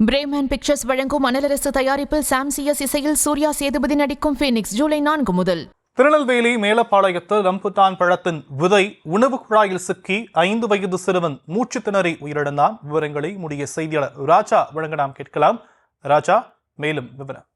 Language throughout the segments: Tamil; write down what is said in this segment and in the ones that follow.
பிரேமன் பிக்சர்ஸ் வழங்கும் அனலரசு தயாரிப்பில் சாம்சியஸ் இசையில் சூர்யா சேதுபதி நடிக்கும் ஃபீனிக்ஸ் ஜூலை 4 முதல். திருநெல்வேலி மேலப்பாளையத்தில் ரம்புட்டான் பழத்தின் விதை உணவு குழாயில் சிக்கி 5 வயது சிறுவன் மூச்சு திணறி உயிரிழந்தான். விவரங்களை முடிய செய்தியாளர் ராஜா வழங்க நாம் கேட்கலாம். ராஜா, மேலும் விவரம்.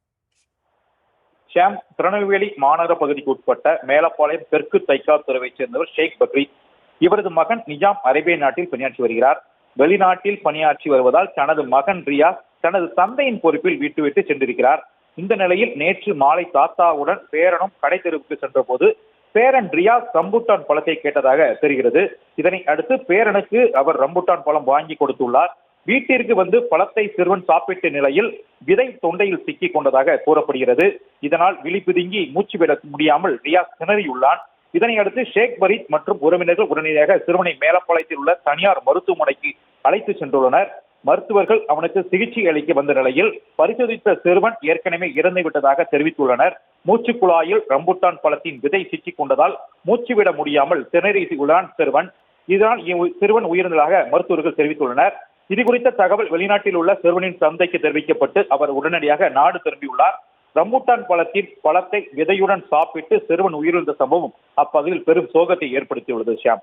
ஷாம், திருநெல்வேலி மாநகர பகுதிக்கு உட்பட்ட மேலப்பாளையம் தெற்கு தைக்கா தெருவைச் சேர்ந்தவர் ஷேக் பக்ரீத். இவரது மகன் நிஜாம் அரேபிய நாட்டில் பணியாற்றி வருகிறார். வெளிநாட்டில் பணியாற்றி வருவதால் தனது மகன் ரியாஸ் தனது தந்தையின் பொறுப்பில் விட்டு சென்றிருக்கிறார். இந்த நிலையில் நேற்று மாலை தாத்தாவுடன் பேரனும் கடை தெருவுக்கு சென்ற போது பேரன் ரியாஸ் ரம்புட்டான் பழத்தை கேட்டதாக தெரிகிறது. இதனை அடுத்து பேரனுக்கு அவர் ரம்புட்டான் பழம் வாங்கி கொடுத்துள்ளார். வீட்டிற்கு வந்து பழத்தை சிறுவன் சாப்பிட்ட நிலையில் விதை தொண்டையில் சிக்கிக் கொண்டதாக கூறப்படுகிறது. இதனால் விழிப்புதுங்கி மூச்சு விட முடியாமல் ரியாஸ் திணறியுள்ளான். இதனை அடுத்து ஷேக் பரீத் மற்றும் உறவினர்கள் உடனடியாக சிறுவனை மேலப்பாளையத்தில் உள்ள தனியார் மருத்துவமனைக்கு அழைத்து சென்றுள்ளனர். மருத்துவர்கள் அவனுக்கு சிகிச்சை அளிக்க வந்த நிலையில் பரிசோதித்த சிறுவன் ஏற்கனவே இறந்து விட்டதாக தெரிவித்துள்ளனர். மூச்சு குழாயில் ரம்புட்டான் பழத்தின் விதை சிக்கிக் கொண்டதால் மூச்சுவிட முடியாமல் திணறியுள்ளான் சிறுவன். இதனால் சிறுவன் உயிரிழந்ததாக மருத்துவர்கள் தெரிவித்துள்ளனர். இது குறித்த தகவல் வெளிநாட்டில் உள்ள சிறுவனின் தந்தைக்கு தெரிவிக்கப்பட்டு அவர் உடனடியாக நாடு திரும்பியுள்ளார். ரம்புட்டான் பழத்தை விதையுடன் சாப்பிட்டு சிறுவன் உயிரிழந்த சம்பவம் அப்பகுதியில் பெரும் சோகத்தை ஏற்படுத்தியுள்ளது. ஷாம்,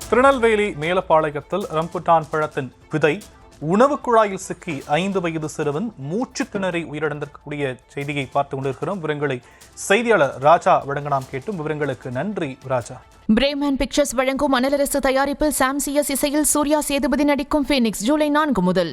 திருநெல்வேலி மேலப்பாளையத்தில் ரம்புட்டான் பழத்தின் விதை உணவு குழாயில் சிக்கி 5 வயது சிறுவன் மூச்சு திணறி உயிரிழந்திருக்கக்கூடிய செய்தியை பார்த்துக் கொண்டிருக்கிறோம். விவரங்களை செய்தியாளர் ராஜா வழங்க நாம் கேட்டும். விவரங்களுக்கு நன்றி ராஜா. பிரேமன் பிக்சர்ஸ் வழங்கும் அனலரசு தயாரிப்பில் சாம்சியஸ் இசையில் சூர்யா சேதுபதி நடிக்கும் ஃபீனிக்ஸ் ஜூலை 4 முதல்.